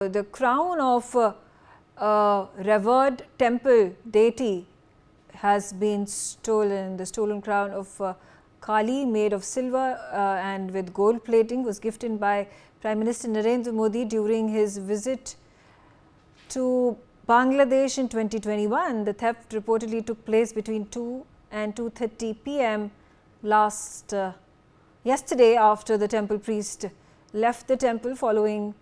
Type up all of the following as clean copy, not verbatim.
The crown of revered temple deity has been stolen. The stolen crown of Kali, made of silver and with gold plating, was gifted by Prime Minister Narendra Modi during his visit to Bangladesh in 2021. The theft reportedly took place between 2 and 2:30 p.m. yesterday after the temple priest left the temple following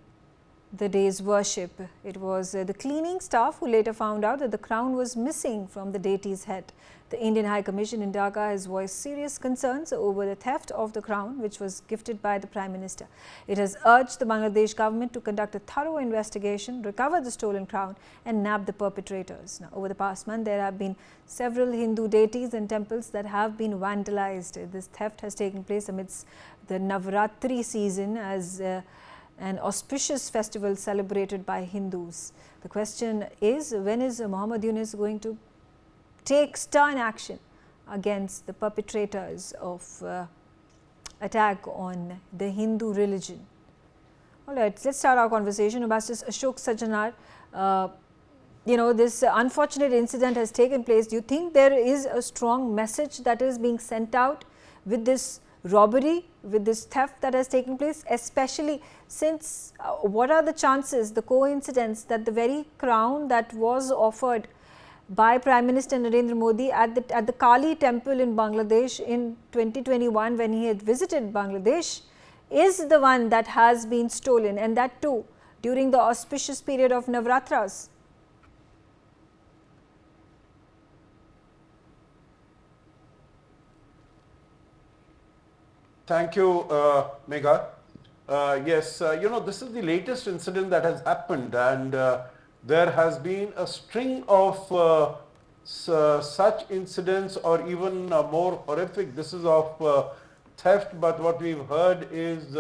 the day's worship. It was the cleaning staff who later found out that the crown was missing from the deity's head. The Indian High Commission in Dhaka has voiced serious concerns over the theft of the crown, which was gifted by the Prime Minister. It has urged the Bangladesh government to conduct a thorough investigation, recover the stolen crown and nab the perpetrators. Now, over the past month, there have been several Hindu deities and temples that have been vandalized. This theft has taken place amidst the Navratri season as an auspicious festival celebrated by Hindus. The question is, when is Muhammad Yunus going to take stern action against the perpetrators of attack on the Hindu religion? All right, let's start our conversation. Ambassador Ashok Sajjanar, this unfortunate incident has taken place. Do you think there is a strong message that is being sent out with this robbery, with this theft that has taken place, especially since what are the chances, the coincidence that the very crown that was offered by Prime Minister Narendra Modi at the Kali temple in Bangladesh in 2021 when he had visited Bangladesh is the one that has been stolen, and that too during the auspicious period of Navratras? Thank you, Megha. Yes, this is the latest incident that has happened, and there has been a string of such incidents, or even more horrific. This is of theft, but what we've heard is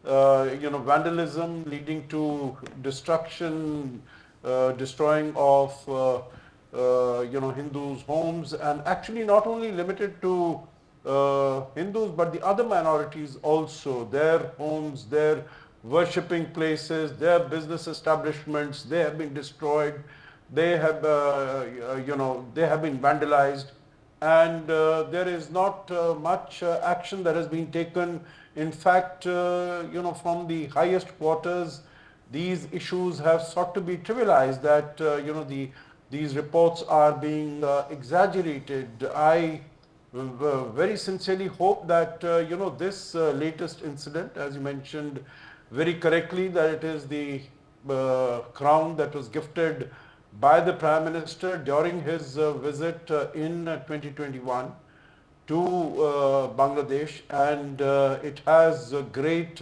vandalism leading to destruction, destroying of Hindus' homes, and actually not only limited to Hindus, but the other minorities also. Their homes, their worshipping places, their business establishments, they have been destroyed. They have, they have been vandalized, and there is not much action that has been taken. In fact, from the highest quarters, these issues have sought to be trivialized. That these reports are being exaggerated. I very sincerely hope that this latest incident, as you mentioned very correctly, that it is the crown that was gifted by the Prime Minister during his visit in 2021 to Bangladesh, and it has great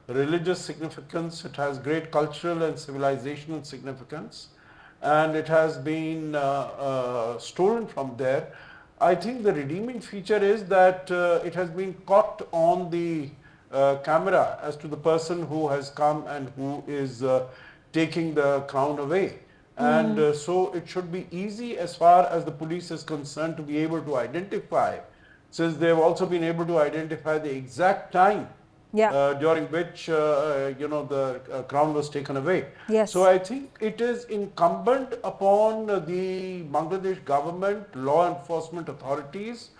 religious significance, it has great cultural and civilizational significance, and it has been stolen from there. I think the redeeming feature is that it has been caught on the camera as to the person who has come and who is taking the crown away. And so it should be easy as far as the police is concerned to be able to identify, since they have also been able to identify the exact time during which the crown was taken away. Yes. So I think it is incumbent upon the Bangladesh government, law enforcement authorities,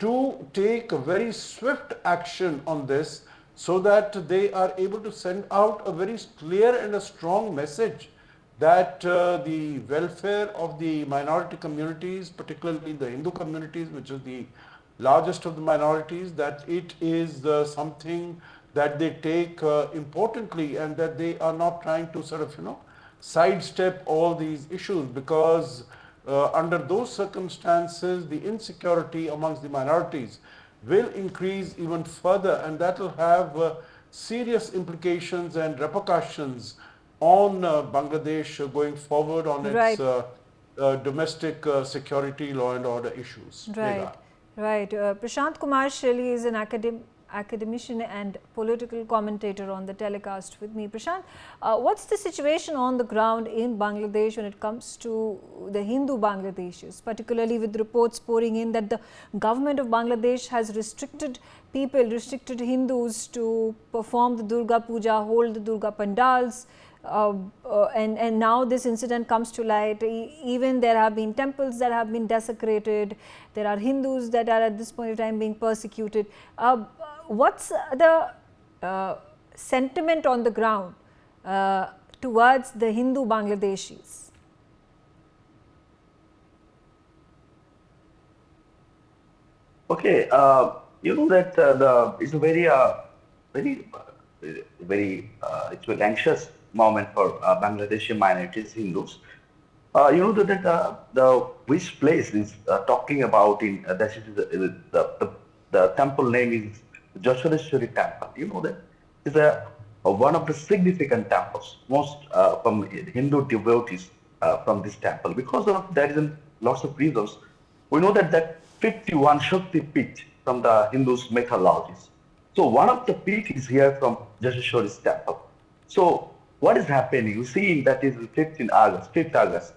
to take a very swift action on this, so that they are able to send out a very clear and a strong message that the welfare of the minority communities, particularly the Hindu communities, which is the largest of the minorities, that it is something that they take importantly, and that they are not trying to sort of sidestep all these issues, because under those circumstances the insecurity amongst the minorities will increase even further, and that will have serious implications and repercussions on Bangladesh going forward on its domestic security, law and order issues. Right. Right. Prashant Kumar Shrilli is an academician and political commentator on the telecast with me. Prashant, what's the situation on the ground in Bangladesh when it comes to the Hindu Bangladeshis, particularly with reports pouring in that the government of Bangladesh has restricted Hindus to perform the Durga Puja, hold the Durga Pandals, and now this incident comes to light. Even there have been temples that have been desecrated. There are Hindus that are at this point in time being persecuted. What's the sentiment on the ground towards the Hindu Bangladeshis? Okay, you know that it's a very, it's very anxious moment for Bangladeshi minorities, Hindus. You know that the which place is talking about in that is the temple name is Jeshoreshwari temple. You know that is one of the significant temples most from Hindu devotees from this temple because of there is lots of reasons. We know that 51 Shakti Peeth from the Hindus mythologies. So one of the peeth is here from Jeshoreshwari's temple. So what is happening? You see that is 5th August.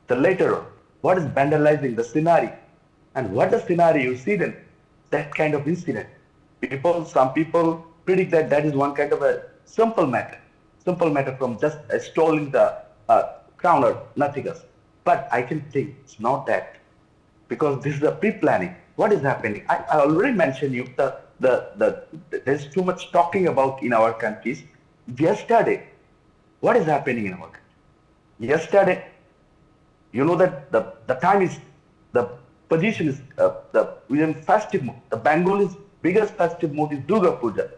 The later on, what is vandalizing the scenery? And what the scenery you see then? That kind of incident. Some people predict that is one kind of a simple matter from just stealing the crown or nothing else. But I can think it's not that. Because this is a pre-planning. What is happening? I already mentioned you there's too much talking about in our countries. Yesterday, what is happening in our country? Yesterday, you know that the time is the position is within festive mood. The Bengalis' biggest festive mood is Durga Puja.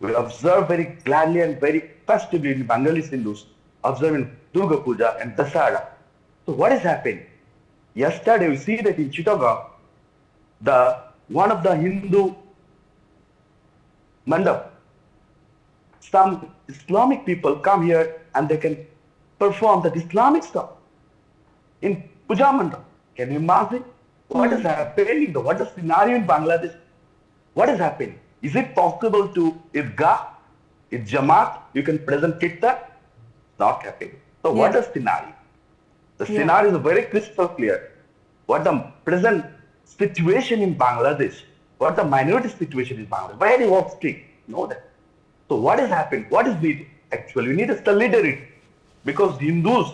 We observe very gladly and very festively in Bengali Hindus observing Durga Puja and Dasara. So what is happening? Yesterday, we see that in Chittagong, one of the Hindu mandap, some Islamic people come here and they can perform that Islamic stuff in Puja mandap. Can you imagine what is happening? What is the scenario in Bangladesh? What is happening? Is it possible to Idgah, Jamaat, you can present Kirtan? Not happening. So what is the scenario? The scenario is very crystal clear. What the present situation in Bangladesh, what the minority situation in Bangladesh, very strict, know that. So what is happening? What is needed? Actually, we need a solidarity. Because Hindus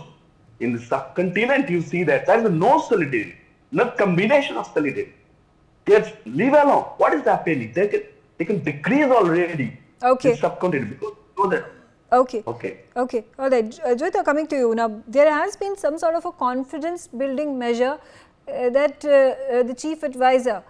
in the subcontinent, you see that there is no solidarity, no combination of solidarity. Just leave alone. What is happening? They can decrease already in subcontinent because you know that. Okay. All right. Jyota, coming to you now, there has been some sort of a confidence building measure that the chief advisor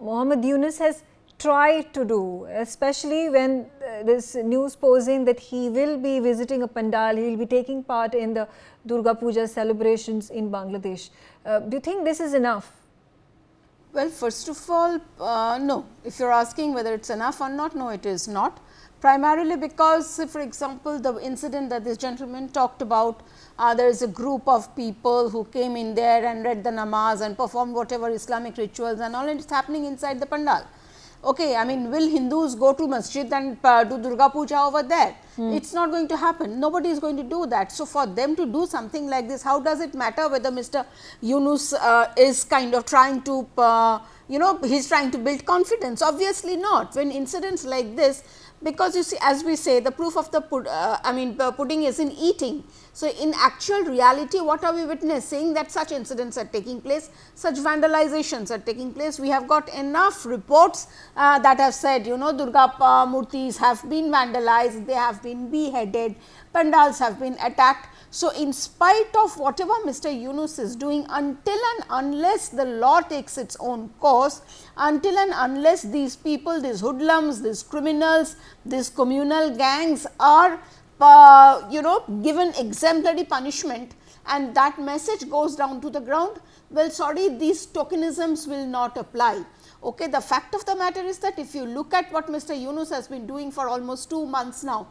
Mohammed Yunus has tried to do, especially when this news posing that he will be visiting a pandal, he will be taking part in the Durga Puja celebrations in Bangladesh. Do you think this is enough? Well, first of all, no. If you are asking whether it is enough or not, no, it is not. Primarily because, for example, the incident that this gentleman talked about, there is a group of people who came in there and read the namaz and performed whatever Islamic rituals and all, and it is happening inside the pandal. Okay, I mean, will Hindus go to masjid and do Durga Puja over there? It's not going to happen. Nobody is going to do that. So, for them to do something like this, how does it matter whether Mr. Yunus is kind of trying to, he is trying to build confidence? Obviously not. When incidents like this, because you see, as we say, the proof of the pudding is in eating. So, in actual reality, what are we witnessing? That such incidents are taking place, such vandalizations are taking place. We have got enough reports that have said, Durga murtis have been vandalized, they have been beheaded, pandals have been attacked. So, in spite of whatever Mr. Yunus is doing, until and unless the law takes its own course, until and unless these people, these hoodlums, these criminals, these communal gangs are given exemplary punishment and that message goes down to the ground, well, sorry, these tokenisms will not apply. Okay, the fact of the matter is that if you look at what Mr. Yunus has been doing for almost 2 months now,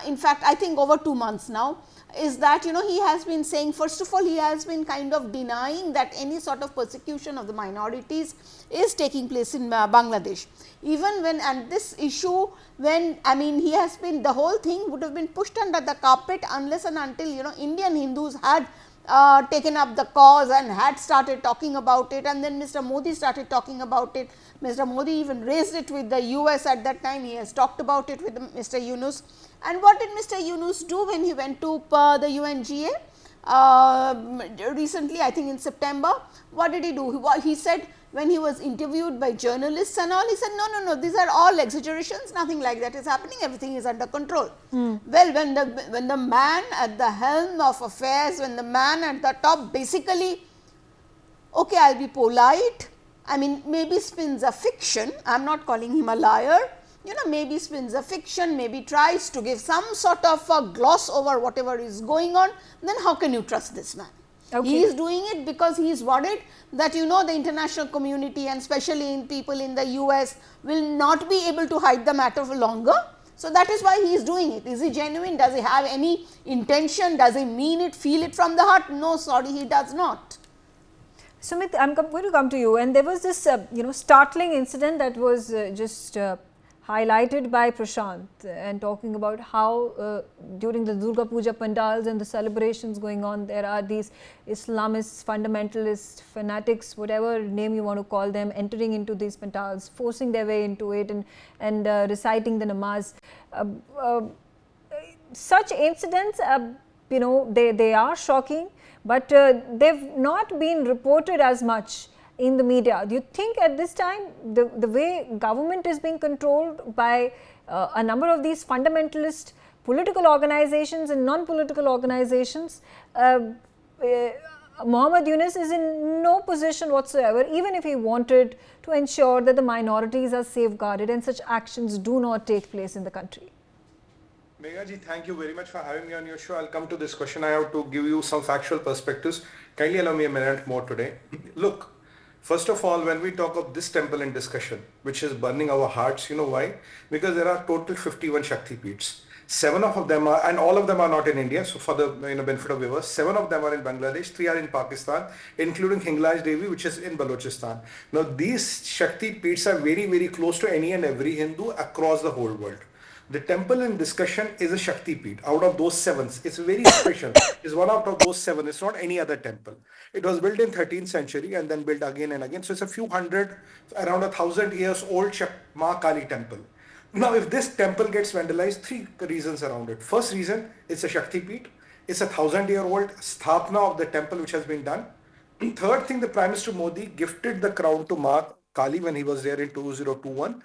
in fact, I think over 2 months now, is that he has been saying, first of all, he has been kind of denying that any sort of persecution of the minorities is taking place in Bangladesh. Even when, and this issue, when he has been, the whole thing would have been pushed under the carpet unless and until Indian Hindus had taken up the cause and had started talking about it, and then Mr. Modi started talking about it. Mr. Modi even raised it with the US at that time. He has talked about it with Mr. Yunus. And what did Mr. Yunus do when he went to the UNGA recently, I think in September? What did he do? He said, when he was interviewed by journalists and all, he said, no, these are all exaggerations, nothing like that is happening, everything is under control. Well, when the man at the helm of affairs, when the man at the top basically, okay, I will be polite, I mean, maybe spins a fiction, I am not calling him a liar, you know, maybe spins a fiction, maybe tries to give some sort of a gloss over whatever is going on, then how can you trust this man? Okay. He is doing it because he is worried that, you know, the international community and especially in people in the US will not be able to hide the matter for longer. So, that is why he is doing it. Is he genuine? Does he have any intention? Does he mean it, feel it from the heart? No, sorry, he does not. Sumit, I am going to come to you, and there was this startling incident that was just highlighted by Prashant, and talking about how during the Durga Puja pandals and the celebrations going on, there are these Islamists, fundamentalists, fanatics, whatever name you want to call them, entering into these pandals, forcing their way into it and reciting the namaz. Such incidents, they are shocking, but they have not been reported as much in the media. Do you think at this time the way government is being controlled by a number of these fundamentalist political organizations and non-political organizations, Mohammed Yunus is in no position whatsoever, even if he wanted to ensure that the minorities are safeguarded and such actions do not take place in the country? Megha ji, thank you very much for having me on your show. I'll come to this question. I have to give you some factual perspectives. Kindly allow me a minute more today. Look, first of all, when we talk of this temple in discussion, which is burning our hearts, you know why? Because there are total 51 Shakti Peeths. 7 of them are, and all of them are not in India, so for the benefit of viewers, 7 of them are in Bangladesh, 3 are in Pakistan, including Hinglaj Devi, which is in Balochistan. Now, these Shakti Peeths are very, very close to any and every Hindu across the whole world. The temple in discussion is a Shakti Peeth. Out of those 7, it's very special. It's one out of those 7. It's not any other temple. It was built in 13th century and then built again and again. So it's a few hundred, around 1,000 years old Ma Kali temple. Now, if this temple gets vandalized, 3 reasons around it. First reason, it's a Shakti Peeth. It's a 1,000-year-old sthapna of the temple which has been done. Third thing, the Prime Minister Modi gifted the crown to Ma Kali when he was there in 2021.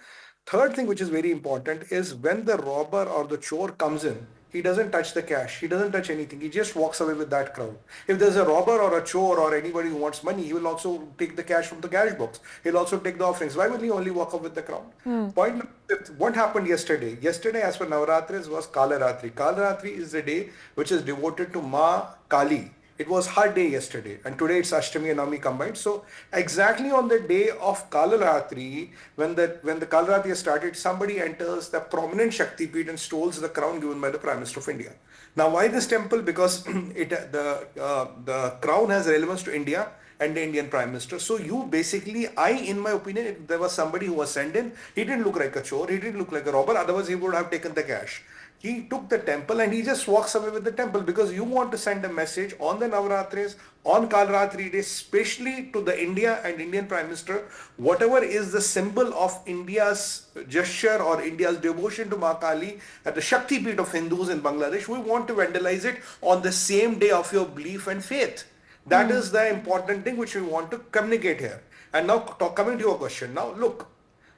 Third thing which is very important is when the robber or the chore comes in, he doesn't touch the cash, he doesn't touch anything, he just walks away with that crown. If there's a robber or a chore or anybody who wants money, he will also take the cash from the cash box. He'll also take the offerings. Why will he only walk up with the crown? Point number 5, what happened yesterday? Yesterday, as per Navaratris, was Kalaratri. Kalaratri is the day which is devoted to Ma Kali. It was her day yesterday, and today it's Ashtami and Navami combined. So exactly on the day of Kalaratri, when the Kalaratri started, somebody enters the prominent Shakti Peeth and steals the crown given by the Prime Minister of India. Now, why this temple? Because the crown has relevance to India and the Indian Prime Minister. So you basically, in my opinion, if there was somebody who was sent in, he didn't look like a chore, he didn't look like a robber, otherwise he would have taken the cash. He took the temple and he just walks away with the temple, because you want to send a message on the Navaratris, on Kalaratri Day, especially to the India and Indian Prime Minister, whatever is the symbol of India's gesture or India's devotion to Ma Kali at the Shakti Peeth of Hindus in Bangladesh, we want to vandalize it on the same day of your belief and faith. That is the important thing which we want to communicate here. And now coming to your question, now look,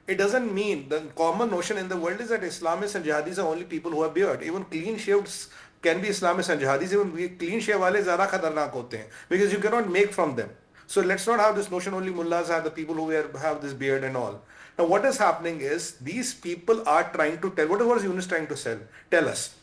it doesn't mean, the common notion in the world is that Islamists and Jihadis are only people who have beard. Even clean shaved can be Islamists and Jihadis. Even clean shave wale zyada khatarnak hote hain, because you cannot make from them. So let's not have this notion only mullahs are the people who have this beard and all. Now what is happening is, these people are trying to tell, what was Yunus trying to tell us?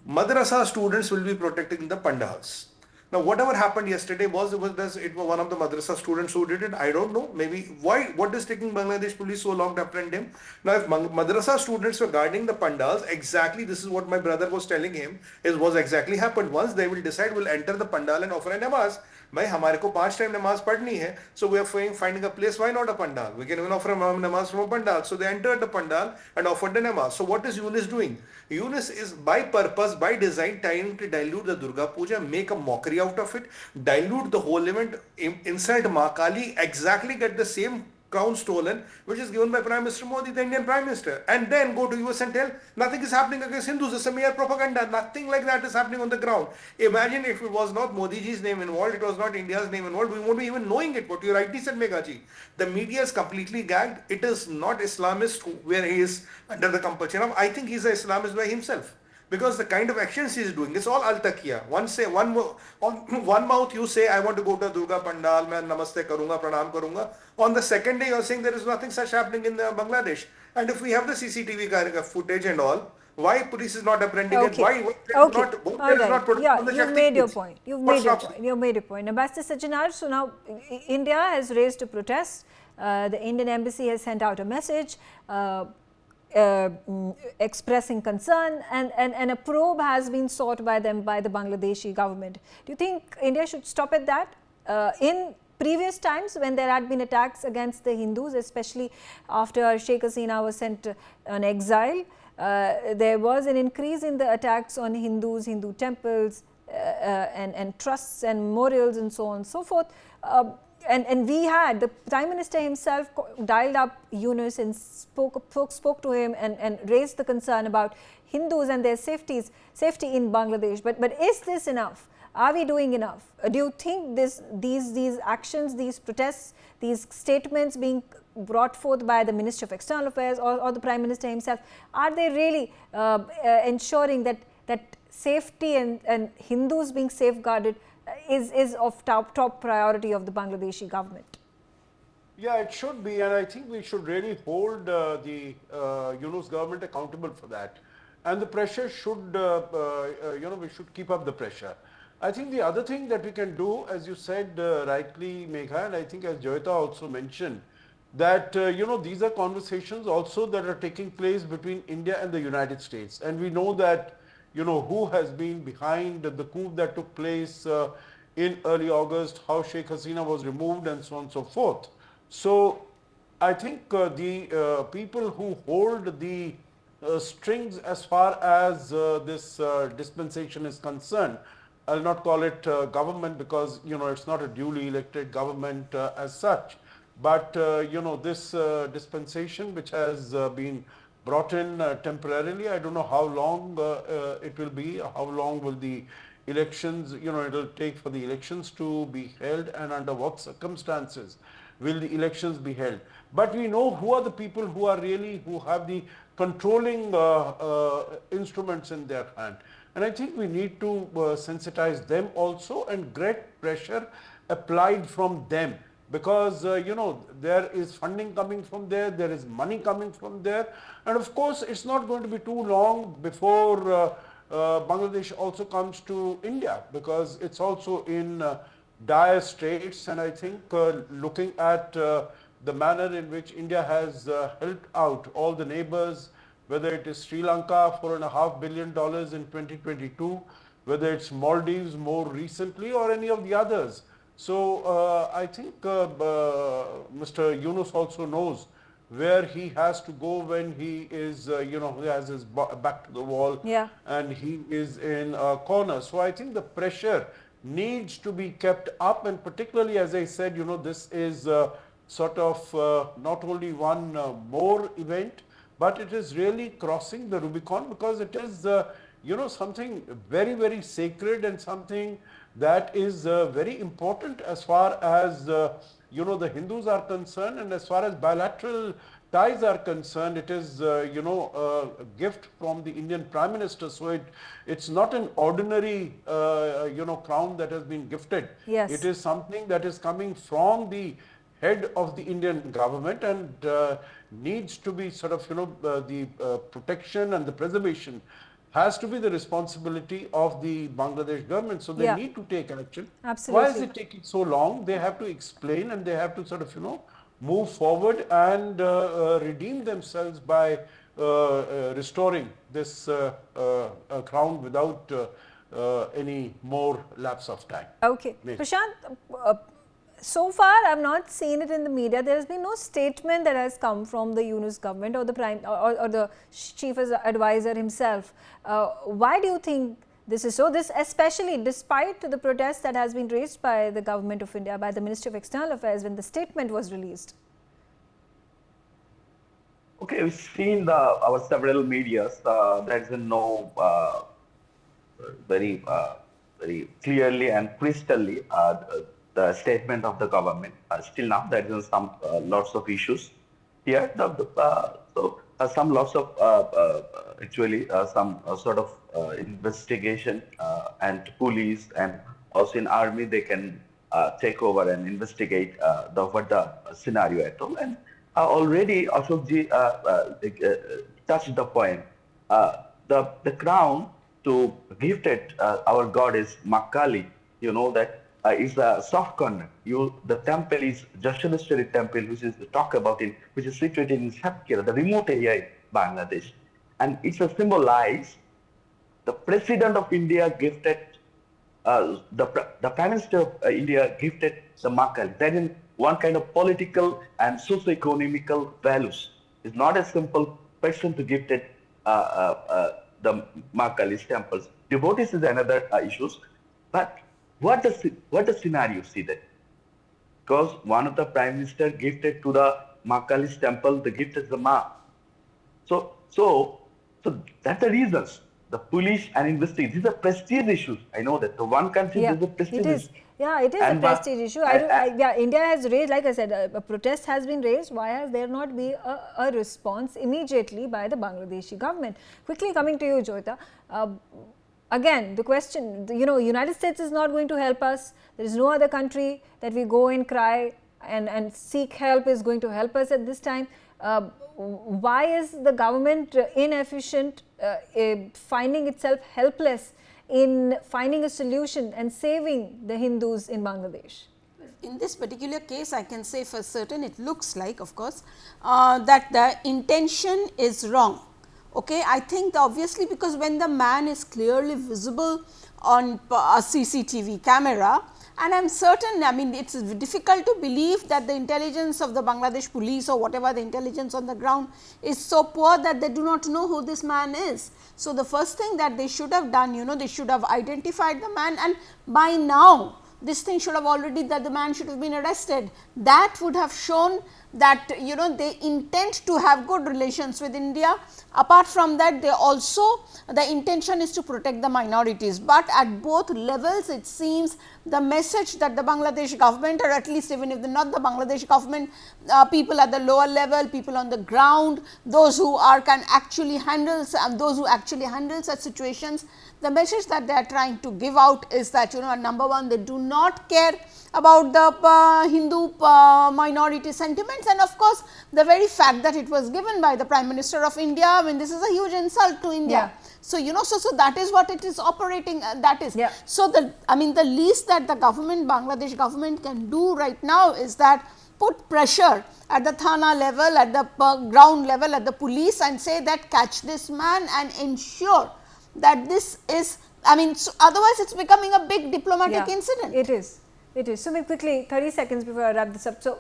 Madrasa students will be protecting the pandals. Now, whatever happened yesterday it was one of the madrasa students who did it. I don't know. Maybe what is taking Bangladesh police so long to apprehend him? Now, if madrasa students were guarding the pandals, exactly this is what my brother was telling him, was exactly happened. Once they will decide, we'll enter the pandal and offer a namaz. Bhai, हमारे को 5 time namaz padni hai, so we are finding a place. Why not a pandal? We can even offer a namaz from a pandal. So they entered the pandal and offered the namaz. So what is Yunus doing? Yunus is by purpose, by design, trying to dilute the Durga Puja, make a mockery worry out of it, dilute the whole event, insult Ma Kali, exactly get the same crown stolen, which is given by Prime Minister Modi, the Indian Prime Minister, and then go to US and tell nothing is happening against Hindus. It's a mere propaganda. Nothing like that is happening on the ground. Imagine if it was not Modi ji's name involved, it was not India's name involved, we won't be even knowing it. What you rightly said, Megha ji. The media is completely gagged. It is not Islamist where he is under the compulsion of. I think he's an Islamist by himself. Because the kind of actions he is doing, it's all al-taqiya. On one mouth you say, I want to go to Durga Pandal, main namaste karunga, pranam karunga. On the second day you are saying there is nothing such happening in Bangladesh. And if we have the CCTV footage and all, why police is not apprehending it? Why there is not protection on the You've made your point. You've made your point. Ambassador Sajjanar, so now India has raised a protest. The Indian embassy has sent out a message. Expressing concern, and a probe has been sought by them by the Bangladeshi government. Do you think India should stop at that? In previous times when there had been attacks against the Hindus, especially after Sheikh Hasina was sent on exile, there was an increase in the attacks on Hindus, Hindu temples and trusts and memorials and so on and so forth. And we had, the Prime Minister himself dialed up Yunus and spoke to him and raised the concern about Hindus and their safety in Bangladesh. But is this enough? Are we doing enough? Do you think these actions, these protests, these statements being brought forth by the Minister of External Affairs or the Prime Minister himself, are they really ensuring that safety and Hindus being safeguarded is of top priority of the Bangladeshi government? Yeah, it should be, and I think we should really hold the Yunus government accountable for that. And the pressure should, we should keep up the pressure. I think the other thing that we can do, as you said rightly, Megha, and I think as Joyita also mentioned, that these are conversations also that are taking place between India and the United States, and we know that who has been behind the coup that took place in early August, how Sheikh Hasina was removed and so on and so forth. So I think the people who hold the strings as far as this dispensation is concerned, I'll not call it government because it's not a duly elected government as such, but this dispensation which has been brought in temporarily. I don't know how long it will be, how long will the elections, it will take for the elections to be held, and under what circumstances will the elections be held. But we know who are the people who have the controlling instruments in their hand. And I think we need to sensitize them also and get pressure applied from them. Because there is funding coming from there, there is money coming from there, and of course it's not going to be too long before Bangladesh also comes to India, because it's also in dire straits. And I think looking at the manner in which India has helped out all the neighbors, whether it is Sri Lanka, $4.5 billion in 2022, whether it's Maldives more recently or any of the others. So I think Mr. Yunus also knows where he has to go when he is, he has his back to the wall, and he is in a corner. So I think the pressure needs to be kept up, and particularly, as I said, this is sort of not only one more event, but it is really crossing the Rubicon, because it is, something very, very sacred and something that is very important as far as the Hindus are concerned, and as far as bilateral ties are concerned. It is a gift from the Indian Prime Minister, so it's not an ordinary crown that has been gifted. Yes. It is something that is coming from the head of the Indian government, and needs to be sort of the protection and the preservation has to be the responsibility of the Bangladesh government. So they need to take action. Absolutely. Why is it taking so long? They have to explain, and they have to sort of move forward and redeem themselves by restoring this crown without any more lapse of time. Okay. Maybe. Prashant, so far I have not seen it in the media. There has been no statement that has come from the Yunus government or the Prime or the Chief Advisor himself. Why do you think this is so. This especially despite the protest that has been raised by the government of India, by the Ministry of External Affairs when the statement was released. Okay, we've seen our several medias. There is no very clearly and crystally the statement of the government. Still now, there is some lots of issues here. Some lots of some sort of investigation and police and also in army they can take over and investigate what the scenario at all. And already Ashokji touched the point. The crown to gifted our goddess Makali, you know that is a soft corner. The temple is Jeshoreshwari temple, which is talk about in which is situated in Satkhira, the remote area in Bangladesh, and it's a symbolize the president of India gifted the prime minister of India gifted the Makali. That is one kind of political and socio-economical values. It's not a simple person to gifted the Makali's temples. Devotees is another issues, but what the scenario see that? Because one of the prime minister gifted to the Makali's temple, the gift is the Ma. So that's the reasons. The police and investigation. These are prestige issues. I know that. The one country is a prestige. It is. Yeah, it is a prestige issue. India has raised, like I said, a protest has been raised. Why has there not been a response immediately by the Bangladeshi government? Quickly coming to you, Joyita. Again, the question, United States is not going to help us. There is no other country that we go and cry and seek help is going to help us at this time. Why is the government inefficient, finding itself helpless in finding a solution and saving the Hindus in Bangladesh? In this particular case, I can say for certain it looks like, of course, that the intention is wrong. Okay, I think obviously because when the man is clearly visible on a CCTV camera, and I am certain, I mean, it is difficult to believe that the intelligence of the Bangladesh police or whatever the intelligence on the ground is so poor that they do not know who this man is. So, the first thing that they should have done, they should have identified the man, and by now this thing should have already, that the man should have been arrested. That would have shown that they intend to have good relations with India. Apart from that, they also, the intention is to protect the minorities, but at both levels it seems the message that the Bangladesh government, or at least even if not the Bangladesh government, people at the lower level, people on the ground, those who can actually handle, those who actually handle such situations, the message that they are trying to give out is that number one, they do not care about the Hindu minority sentiments, and of course, the very fact that it was given by the Prime Minister of India, I mean, this is a huge insult to India. Yeah. So, so that is what it is operating, that is. Yeah. So, the least that the government, Bangladesh government can do right now is that put pressure at the Thana level, at the ground level, at the police, and say that catch this man and ensure that this is, so otherwise it's becoming a big diplomatic incident. It is. It is. So, quickly 30 seconds before I wrap this up. So,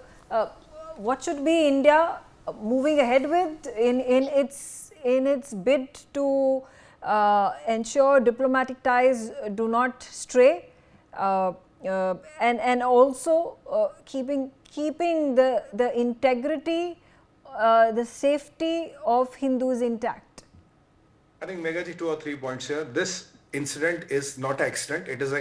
what should be India moving ahead with in its bid to ensure diplomatic ties do not stray, and also keeping the integrity, the safety of Hindus intact? I think Meghaji, 2 or 3 points here. This incident is not an accident. It is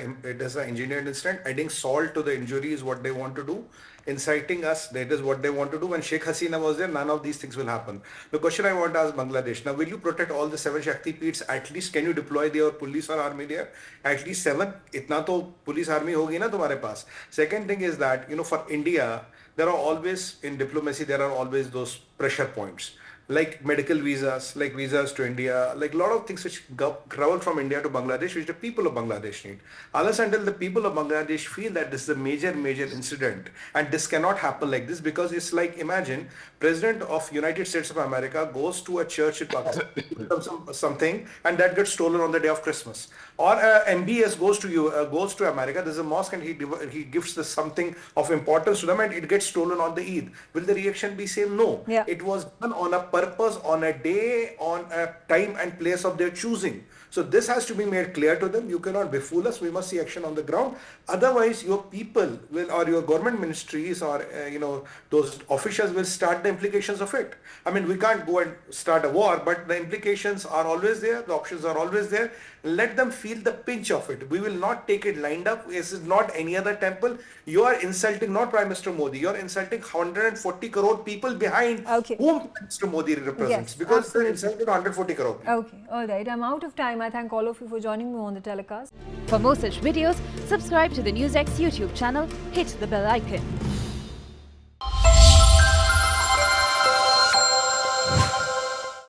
an engineered incident. Adding salt to the injury is what they want to do. Inciting us, that is what they want to do. When Sheikh Hasina was there, none of these things will happen. The question I want to ask Bangladesh, now will you protect all the 7 Shakti Peeths? At least can you deploy their police or army there? At least 7? Itna to police army hogi na tumhare paas. Second thing is that, for India, there are always, in diplomacy, there are always those pressure points. Like medical visas, like visas to India, like a lot of things which travel from India to Bangladesh, which the people of Bangladesh need. Unless until the people of Bangladesh feel that this is a major incident and this cannot happen like this, because it's like, imagine President of United States of America goes to a church in Pakistan, something, and that gets stolen on the day of Christmas. Or MBS goes to America, there's a mosque and he gives something of importance to them and it gets stolen on the Eid. Will the reaction be same? No. Yeah. It was done on a purpose, on a day, on a time and place of their choosing. So this has to be made clear to them. You cannot befool us. We must see action on the ground. Otherwise, your people will, or your government ministries, or those officials will start the implications of it. I mean, we can't go and start a war, but the implications are always there. The options are always there. Let them feel the pinch of it. We will not take it lined up. This is not any other temple. You are insulting not Prime Minister Modi. You are insulting 140 crore people behind whom Prime Minister Modi represents. Yes, because absolutely. they're insulting 140 crore people. Okay, all right. I'm out of time. I thank all of you for joining me on the telecast. For more such videos, subscribe to the NewsX YouTube channel, hit the bell icon.